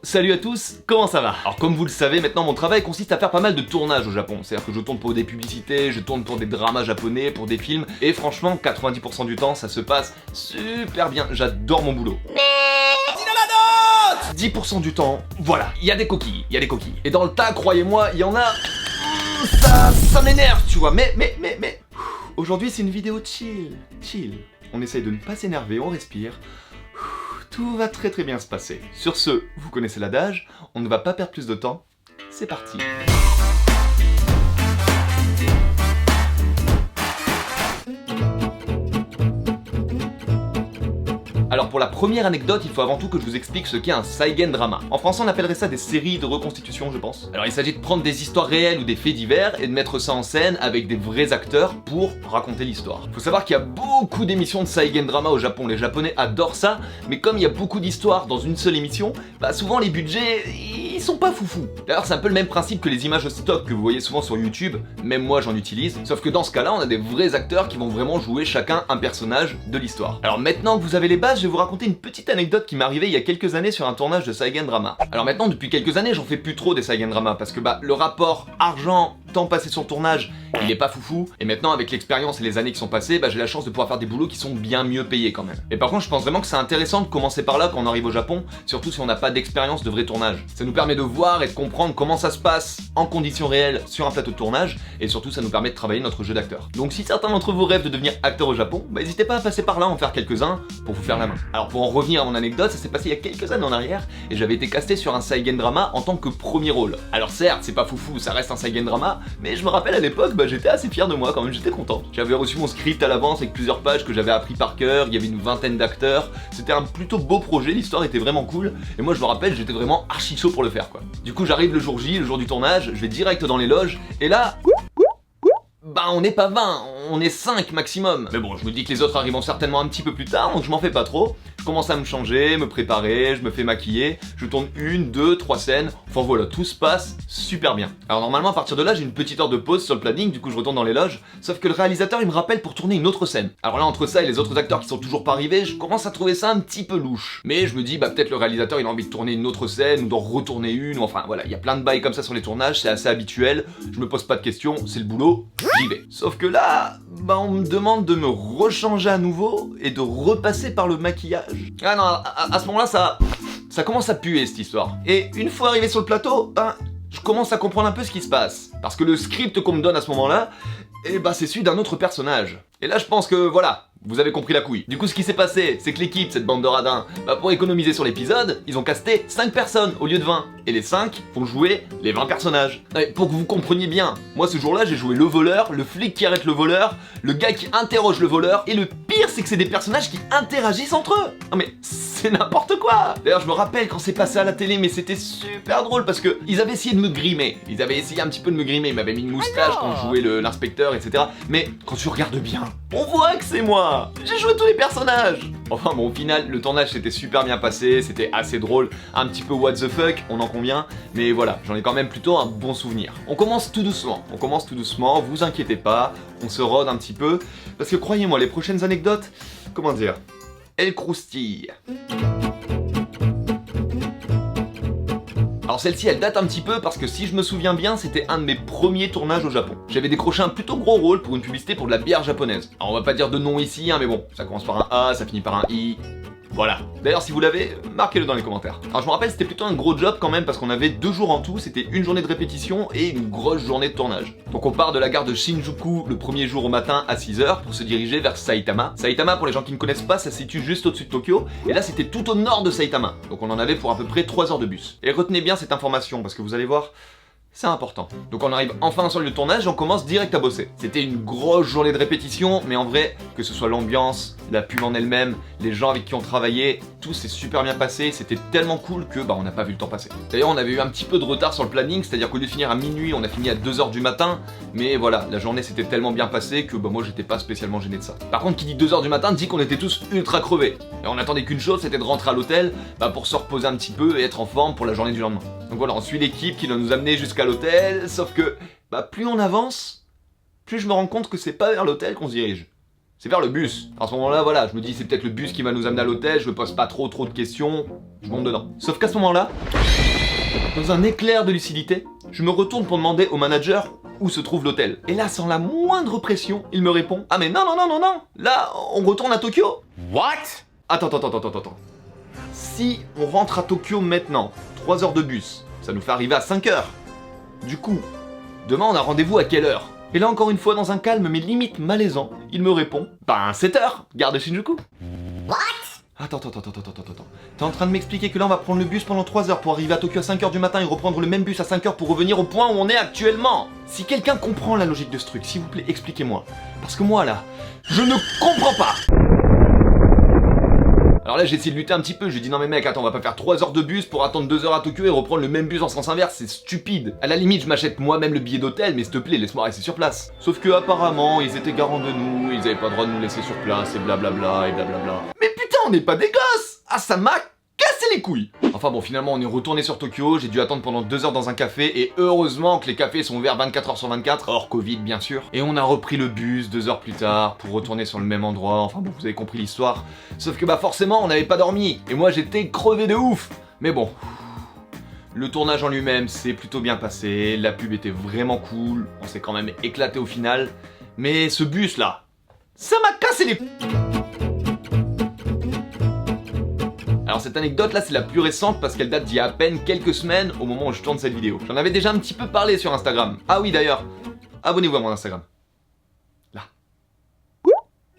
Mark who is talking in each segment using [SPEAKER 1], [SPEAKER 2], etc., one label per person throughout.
[SPEAKER 1] salut à tous, comment ça va? Alors comme vous le savez, maintenant mon travail consiste à faire pas mal de tournages au Japon. C'est-à-dire que je tourne pour des publicités, je tourne pour des dramas japonais, pour des films, et franchement 90% du temps ça se passe super bien, j'adore mon boulot. 10% du temps, voilà, il y a des coquilles, Et dans le tas, croyez-moi, il y en a... Ça m'énerve, tu vois, mais... Aujourd'hui c'est une vidéo chill. On essaye de ne pas s'énerver, on respire. Tout va très bien se passer. Sur ce, vous connaissez l'adage, on ne va pas perdre plus de temps, c'est parti. Alors pour la première anecdote, il faut avant tout que je vous explique ce qu'est un Saigen drama. En français on appellerait ça des séries de reconstitution je pense. Alors il s'agit de prendre des histoires réelles ou des faits divers et de mettre ça en scène avec des vrais acteurs pour raconter l'histoire. Faut savoir qu'il y a beaucoup d'émissions de Saigen drama au Japon, les japonais adorent ça, mais comme il y a beaucoup d'histoires dans une seule émission, bah souvent les budgets, ils sont pas foufous. D'ailleurs c'est un peu le même principe que les images stock que vous voyez souvent sur YouTube, même moi j'en utilise, sauf que dans ce cas-là on a des vrais acteurs qui vont vraiment jouer chacun un personnage de l'histoire. Alors maintenant que vous avez les bases, je vais vous raconter une petite anecdote qui m'est arrivée il y a quelques années sur un tournage de Saigen drama. Alors maintenant depuis quelques années j'en fais plus trop des Saigen drama parce que le rapport argent temps passé sur le tournage il est pas foufou, et maintenant avec l'expérience et les années qui sont passées, j'ai la chance de pouvoir faire des boulots qui sont bien mieux payés quand même. Et par contre je pense vraiment que c'est intéressant de commencer par là quand on arrive au Japon, surtout si on n'a pas d'expérience de vrai tournage. Ça nous permet de voir et de comprendre comment ça se passe en conditions réelles sur un plateau de tournage, et surtout ça nous permet de travailler notre jeu d'acteur. Donc si certains d'entre vous rêvent de devenir acteur au Japon, n'hésitez pas à passer par là, en faire quelques-uns pour vous faire la main. Alors pour en revenir à mon anecdote, ça s'est passé il y a quelques années en arrière, et j'avais été casté sur un Saigen drama en tant que premier rôle. Alors certes c'est pas foufou, ça reste un Saigen drama, mais je me rappelle à l'époque, j'étais assez fier de moi quand même, j'étais content. J'avais reçu mon script à l'avance avec plusieurs pages que j'avais appris par cœur, il y avait une vingtaine d'acteurs, c'était un plutôt beau projet, l'histoire était vraiment cool, et moi je me rappelle j'étais vraiment archi chaud pour le faire quoi. Du coup j'arrive le jour J, le jour du tournage, je vais direct dans les loges, et là... on n'est pas 20, on est 5 maximum. Mais bon, je me dis que les autres arriveront certainement un petit peu plus tard, donc je m'en fais pas trop. Je commence à me changer, me préparer, je me fais maquiller, je tourne 1, 2, 3 scènes, enfin voilà, tout se passe super bien. Alors normalement à partir de là, j'ai une petite heure de pause sur le planning, du coup je retourne dans les loges, sauf que le réalisateur il me rappelle pour tourner une autre scène. Alors là entre ça et les autres acteurs qui sont toujours pas arrivés, je commence à trouver ça un petit peu louche. Mais je me dis peut-être le réalisateur il a envie de tourner une autre scène, ou d'en retourner une, ou enfin voilà, il y a plein de bails comme ça sur les tournages, c'est assez habituel, je me pose pas de questions, c'est le boulot, j'y vais. Sauf que là, on me demande de me rechanger à nouveau et de repasser par le maquillage. Ah non, à ce moment-là, ça commence à puer cette histoire. Et une fois arrivé sur le plateau, je commence à comprendre un peu ce qui se passe. Parce que le script qu'on me donne à ce moment-là, c'est celui d'un autre personnage. Et là, je pense que voilà, vous avez compris la couille. Du coup, ce qui s'est passé, c'est que l'équipe, cette bande de radins, pour économiser sur l'épisode, ils ont casté 5 personnes au lieu de 20. Et les 5 vont jouer les 20 personnages. Et pour que vous compreniez bien, moi ce jour-là, j'ai joué le voleur, le flic qui arrête le voleur, le gars qui interroge le voleur, et le pire, c'est que c'est des personnages qui interagissent entre eux. Non mais c'est n'importe quoi. D'ailleurs, je me rappelle quand c'est passé à la télé, mais c'était super drôle parce que ils avaient essayé de me grimer. Ils avaient essayé un petit peu de me grimer. Ils m'avaient mis une moustache quand je jouais l'inspecteur, etc. Mais quand tu regardes bien, on voit que c'est moi. J'ai joué tous les personnages. Enfin bon, au final, le tournage s'était super bien passé, c'était assez drôle, un petit peu what the fuck, on en convient, mais voilà, j'en ai quand même plutôt un bon souvenir. On commence tout doucement, vous inquiétez pas, on se rôde un petit peu, parce que croyez-moi, les prochaines anecdotes, comment dire, elles croustillent. Alors celle-ci elle date un petit peu parce que si je me souviens bien c'était un de mes premiers tournages au Japon. J'avais décroché un plutôt gros rôle pour une publicité pour de la bière japonaise. Alors on va pas dire de nom ici mais bon, ça commence par un A, ça finit par un I... Voilà. D'ailleurs si vous l'avez, marquez-le dans les commentaires. Alors je me rappelle c'était plutôt un gros job quand même parce qu'on avait 2 jours en tout, c'était une journée de répétition et une grosse journée de tournage. Donc on part de la gare de Shinjuku le premier jour au matin à 6h pour se diriger vers Saitama. Saitama pour les gens qui ne connaissent pas, ça se situe juste au-dessus de Tokyo et là c'était tout au nord de Saitama. Donc on en avait pour à peu près 3 heures de bus. Et retenez bien cette information parce que vous allez voir, c'est important. Donc on arrive enfin sur le lieu de tournage et on commence direct à bosser. C'était une grosse journée de répétition, mais en vrai, que ce soit l'ambiance, la pub en elle-même, les gens avec qui on travaillait, tout s'est super bien passé, c'était tellement cool que on n'a pas vu le temps passer. D'ailleurs on avait eu un petit peu de retard sur le planning, c'est-à-dire qu'au lieu de finir à minuit, on a fini à 2h du matin, mais voilà, la journée s'était tellement bien passée que moi j'étais pas spécialement gêné de ça. Par contre qui dit 2h du matin dit qu'on était tous ultra crevés. Et on attendait qu'une chose, c'était de rentrer à l'hôtel, pour se reposer un petit peu et être en forme pour la journée du lendemain. Donc voilà, on suit l'équipe qui doit nous amener jusqu'à l'hôtel, sauf que plus on avance, plus je me rends compte que c'est pas vers l'hôtel qu'on se dirige. C'est vers le bus. À ce moment-là, voilà, je me dis c'est peut-être le bus qui va nous amener à l'hôtel, je me pose pas trop de questions, je monte dedans. Sauf qu'à ce moment-là, Dans un éclair de lucidité, je me retourne pour demander au manager où se trouve l'hôtel. Et là, sans la moindre pression, il me répond: ah mais non, non, non, non, non, là, on retourne à Tokyo.
[SPEAKER 2] What?
[SPEAKER 1] Attends. Si on rentre à Tokyo maintenant, 3 heures de bus, ça nous fait arriver à 5 heures. Du coup, demain on a rendez-vous à quelle heure? Et là encore une fois, dans un calme mais limite malaisant, il me répond: 7 heures, gare de Shinjuku.
[SPEAKER 2] What?
[SPEAKER 1] Attends. T'es en train de m'expliquer que là on va prendre le bus pendant 3 heures pour arriver à Tokyo à 5 heures du matin et reprendre le même bus à 5 heures pour revenir au point où on est actuellement? Si quelqu'un comprend la logique de ce truc, s'il vous plaît, expliquez-moi. Parce que moi là, je ne comprends pas. Alors là j'ai essayé de lutter un petit peu, je lui ai dit: non mais mec, attends, on va pas faire 3 heures de bus pour attendre 2 heures à Tokyo et reprendre le même bus en sens inverse, c'est stupide. À la limite je m'achète moi-même le billet d'hôtel, mais s'il te plaît laisse-moi rester sur place. Sauf que apparemment ils étaient garants de nous, ils avaient pas le droit de nous laisser sur place et blablabla et blablabla. Mais putain, on n'est pas des gosses! Ah, ça m'a cassé les couilles! Enfin bon, finalement on est retourné sur Tokyo, j'ai dû attendre pendant 2 heures dans un café et heureusement que les cafés sont ouverts 24 heures sur 24, hors Covid bien sûr. Et on a repris le bus 2 heures plus tard pour retourner sur le même endroit, enfin bon, vous avez compris l'histoire. Sauf que forcément on n'avait pas dormi et moi j'étais crevé de ouf. Mais bon, le tournage en lui-même s'est plutôt bien passé, la pub était vraiment cool, on s'est quand même éclaté au final. Mais ce bus là, ça m'a cassé les... Alors cette anecdote là c'est la plus récente parce qu'elle date d'il y a à peine quelques semaines au moment où je tourne cette vidéo. J'en avais déjà un petit peu parlé sur Instagram. Ah oui d'ailleurs, abonnez-vous à mon Instagram. Là.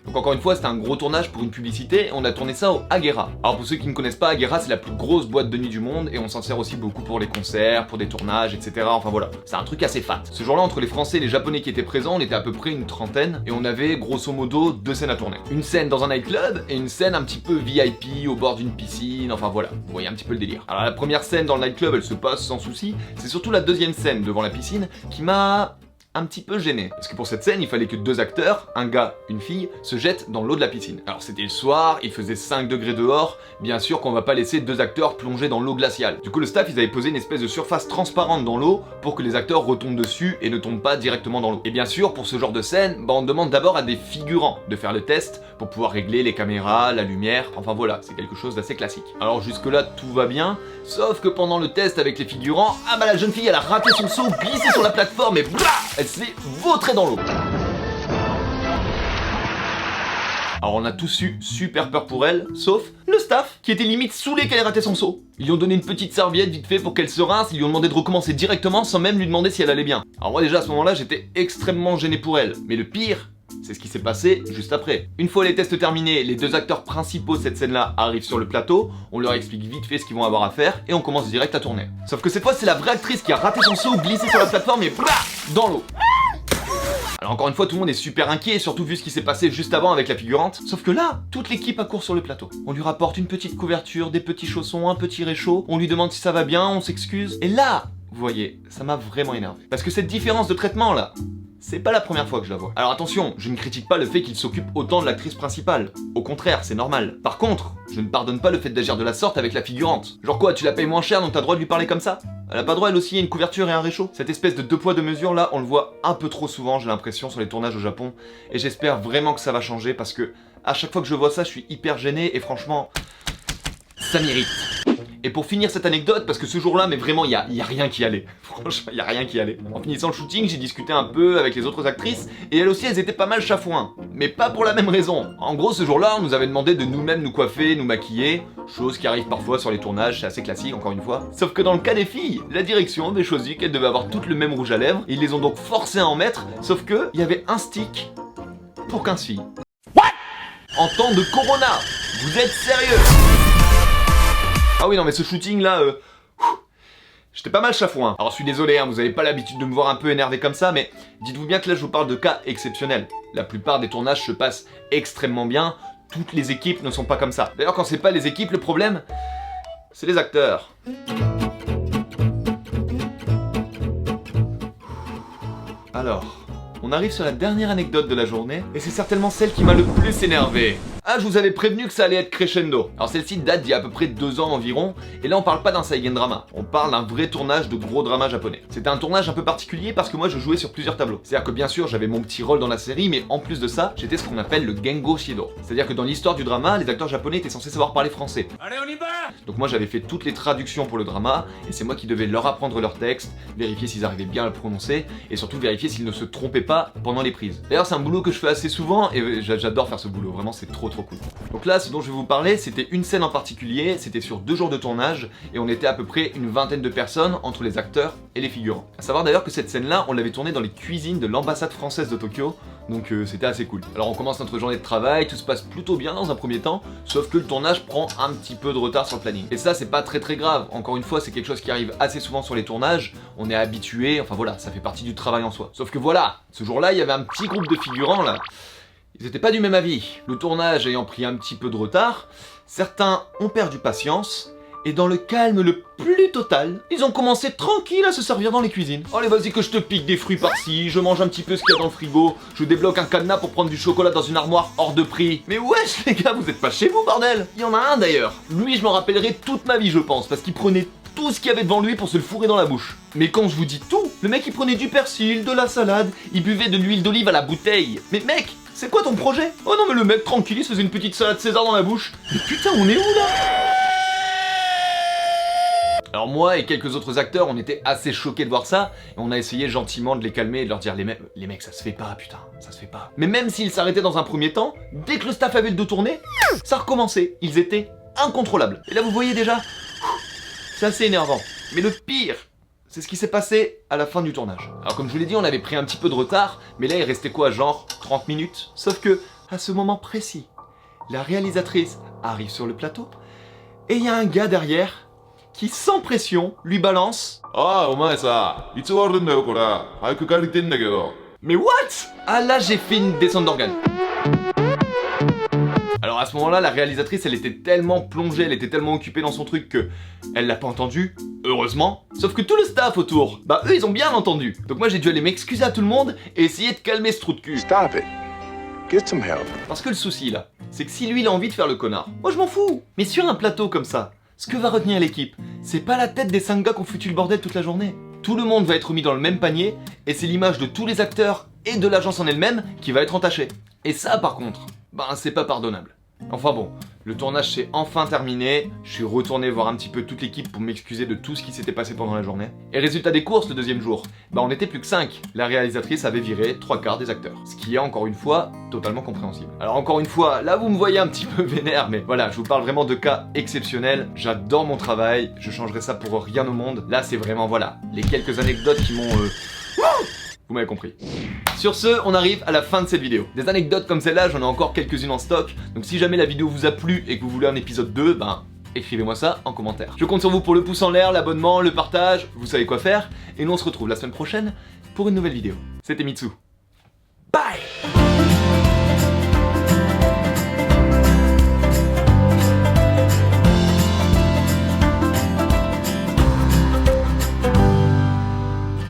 [SPEAKER 1] Donc encore une fois c'était un gros tournage pour une publicité et on a tourné ça au Agera. Alors pour ceux qui ne connaissent pas, Agera c'est la plus grosse boîte de nuit du monde et on s'en sert aussi beaucoup pour les concerts, pour des tournages, etc. Enfin voilà, c'est un truc assez fat. Ce jour-là entre les Français et les Japonais qui étaient présents, on était à peu près une trentaine et on avait grosso modo 2 scènes à tourner. Une scène dans un nightclub et une scène un petit peu VIP au bord d'une piscine, enfin voilà, vous voyez un petit peu le délire. Alors la première scène dans le nightclub elle se passe sans souci, c'est surtout la deuxième scène devant la piscine qui m'a un petit peu gêné. Parce que pour cette scène, il fallait que 2 acteurs, un gars, une fille, se jettent dans l'eau de la piscine. Alors c'était le soir, il faisait 5 degrés dehors, bien sûr qu'on va pas laisser 2 acteurs plonger dans l'eau glaciale. Du coup le staff, ils avaient posé une espèce de surface transparente dans l'eau pour que les acteurs retombent dessus et ne tombent pas directement dans l'eau. Et bien sûr, pour ce genre de scène, on demande d'abord à des figurants de faire le test pour pouvoir régler les caméras, la lumière, enfin voilà, c'est quelque chose d'assez classique. Alors jusque là, tout va bien, sauf que pendant le test avec les figurants, la jeune fille, elle a raté son saut, glissé sur la plateforme et blah, elle s'est vautrée dans l'eau. Alors on a tous eu super peur pour elle, sauf le staff, qui était limite saoulé qu'elle ait raté son saut. Ils lui ont donné une petite serviette vite fait pour qu'elle se rince, ils lui ont demandé de recommencer directement sans même lui demander si elle allait bien. Alors moi déjà à ce moment-là, j'étais extrêmement gêné pour elle, mais le pire, c'est ce qui s'est passé juste après. Une fois les tests terminés, les 2 acteurs principaux de cette scène-là arrivent sur le plateau, on leur explique vite fait ce qu'ils vont avoir à faire, et on commence direct à tourner. Sauf que cette fois, c'est la vraie actrice qui a raté son saut, glissé sur la plateforme et blah, dans l'eau. Alors encore une fois, tout le monde est super inquiet, surtout vu ce qui s'est passé juste avant avec la figurante. Sauf que là, toute l'équipe accourt sur le plateau. On lui rapporte une petite couverture, des petits chaussons, un petit réchaud, on lui demande si ça va bien, on s'excuse. Et là, vous voyez, ça m'a vraiment énervé. Parce que cette différence de traitement là, c'est pas la première fois que je la vois. Alors attention, je ne critique pas le fait qu'il s'occupe autant de l'actrice principale. Au contraire, c'est normal. Par contre, je ne pardonne pas le fait d'agir de la sorte avec la figurante. Genre quoi, tu la payes moins cher donc t'as le droit de lui parler comme ça? Elle a pas droit elle aussi à une couverture et un réchaud? Cette espèce de 2 poids 2 mesures là, on le voit un peu trop souvent, j'ai l'impression, sur les tournages au Japon. Et j'espère vraiment que ça va changer parce que à chaque fois que je vois ça, je suis hyper gêné et franchement, ça m'irrite. Et pour finir cette anecdote, parce que ce jour-là, mais vraiment, y a rien qui allait. Franchement, y a rien qui allait. En finissant le shooting, j'ai discuté un peu avec les autres actrices, et elles aussi, elles étaient pas mal chafouins. Mais pas pour la même raison. En gros, ce jour-là, on nous avait demandé de nous-mêmes nous coiffer, nous maquiller, chose qui arrive parfois sur les tournages, c'est assez classique, encore une fois. Sauf que dans le cas des filles, la direction avait choisi qu'elles devaient avoir toutes le même rouge à lèvres, et ils les ont donc forcées à en mettre, sauf que il y avait un stick pour 15 filles. What? En temps de Corona! Vous êtes sérieux? Ah oui non mais ce shooting là, j'étais pas mal chafouin. Alors je suis désolé, hein, vous avez pas l'habitude de me voir un peu énervé comme ça, mais dites-vous bien que là je vous parle de cas exceptionnels. La plupart des tournages se passent extrêmement bien, toutes les équipes ne sont pas comme ça. D'ailleurs quand c'est pas les équipes, le problème, c'est les acteurs. Alors, on arrive sur la dernière anecdote de la journée, et c'est certainement celle qui m'a le plus énervé. Ah, je vous avais prévenu que ça allait être crescendo. Alors celle-ci date d'il y a à peu près 2 ans environ, et là on parle pas d'un Saigen drama, on parle d'un vrai tournage de gros drama japonais. C'était un tournage un peu particulier parce que moi je jouais sur plusieurs tableaux. C'est-à-dire que bien sûr j'avais mon petit rôle dans la série, mais en plus de ça, j'étais ce qu'on appelle le Gengo Shido. C'est-à-dire que dans l'histoire du drama, les acteurs japonais étaient censés savoir parler français. Allez, on y va! Donc moi j'avais fait toutes les traductions pour le drama, et c'est moi qui devais leur apprendre leur texte, vérifier s'ils arrivaient bien à le prononcer, et surtout vérifier s'ils ne se trompaient pas pendant les prises. D'ailleurs c'est un boulot que je fais assez souvent, et j'adore faire ce boulot, vraiment c'est trop cool. Donc là, ce dont je vais vous parler, c'était une scène en particulier, c'était sur 2 jours de tournage, et on était à peu près une vingtaine de personnes entre les acteurs et les figurants. A savoir d'ailleurs que cette scène-là, on l'avait tournée dans les cuisines de l'ambassade française de Tokyo, donc c'était assez cool. Alors on commence notre journée de travail, tout se passe plutôt bien dans un premier temps, sauf que le tournage prend un petit peu de retard sur le planning. Et ça c'est pas très grave, encore une fois c'est quelque chose qui arrive assez souvent sur les tournages, on est habitué, enfin voilà, ça fait partie du travail en soi. Sauf que voilà, ce jour-là il y avait un petit groupe de figurants là, ils étaient pas du même avis. Le tournage ayant pris un petit peu de retard, certains ont perdu patience, et dans le calme le plus total, ils ont commencé tranquille à se servir dans les cuisines. Allez vas-y que je te pique des fruits par-ci, je mange un petit peu ce qu'il y a dans le frigo, je débloque un cadenas pour prendre du chocolat dans une armoire hors de prix. Mais wesh les gars, vous êtes pas chez vous bordel. Il y en a un d'ailleurs, lui je m'en rappellerai toute ma vie je pense, parce qu'il prenait tout ce qu'il y avait devant lui pour se le fourrer dans la bouche. Mais quand je vous dis tout, le mec il prenait du persil, de la salade, il buvait de l'huile d'olive à la bouteille. Mais mec, c'est quoi ton projet? Oh non mais le mec tranquille, il se faisait une petite salade César dans la bouche. Mais putain, on est où là? Alors moi et quelques autres acteurs, on était assez choqués de voir ça, et on a essayé gentiment de les calmer et de leur dire les mecs ça se fait pas putain, ça se fait pas. Mais même s'ils s'arrêtaient dans un premier temps, dès que le staff avait le dos tourné, ça recommençait, ils étaient incontrôlables. Et là vous voyez déjà, c'est assez énervant. Mais le pire, c'est ce qui s'est passé à la fin du tournage. Alors comme je vous l'ai dit, on avait pris un petit peu de retard, mais là il restait quoi, genre 30 minutes? Sauf que, à ce moment précis, la réalisatrice arrive sur le plateau, et il y a un gars derrière qui, sans pression, lui balance « Ah, omae sa, itsu waru nda yo kora, hayaku karite nda kedo. » Mais what? Ah là j'ai fait une descente d'organes. Alors à ce moment-là, la réalisatrice, elle était tellement plongée, elle était tellement occupée dans son truc que elle l'a pas entendu, heureusement. Sauf que tout le staff autour, bah eux ils ont bien entendu. Donc moi j'ai dû aller m'excuser à tout le monde et essayer de calmer ce trou de cul.
[SPEAKER 2] Stop it. Get some help.
[SPEAKER 1] Parce que le souci là, c'est que si lui il a envie de faire le connard, moi je m'en fous. Mais sur un plateau comme ça, ce que va retenir l'équipe, c'est pas la tête des 5 gars qui ont foutu le bordel toute la journée. Tout le monde va être mis dans le même panier, et c'est l'image de tous les acteurs et de l'agence en elle-même qui va être entachée. Et ça par contre, ben c'est pas pardonnable. Enfin bon, le tournage s'est enfin terminé, je suis retourné voir un petit peu toute l'équipe pour m'excuser de tout ce qui s'était passé pendant la journée. Et résultat des courses le deuxième jour, bah on était plus que 5. La réalisatrice avait viré 3/4 des acteurs. Ce qui est encore une fois totalement compréhensible. Alors encore une fois, là vous me voyez un petit peu vénère, mais voilà, je vous parle vraiment de cas exceptionnels. J'adore mon travail, je changerai ça pour rien au monde. Là c'est vraiment voilà, les quelques anecdotes qui m'ont... Vous m'avez compris. Sur ce, on arrive à la fin de cette vidéo. Des anecdotes comme celle-là, j'en ai encore quelques-unes en stock, donc si jamais la vidéo vous a plu et que vous voulez un épisode 2, ben écrivez-moi ça en commentaire. Je compte sur vous pour le pouce en l'air, l'abonnement, le partage, vous savez quoi faire, et nous on se retrouve la semaine prochaine pour une nouvelle vidéo. C'était Mitsu.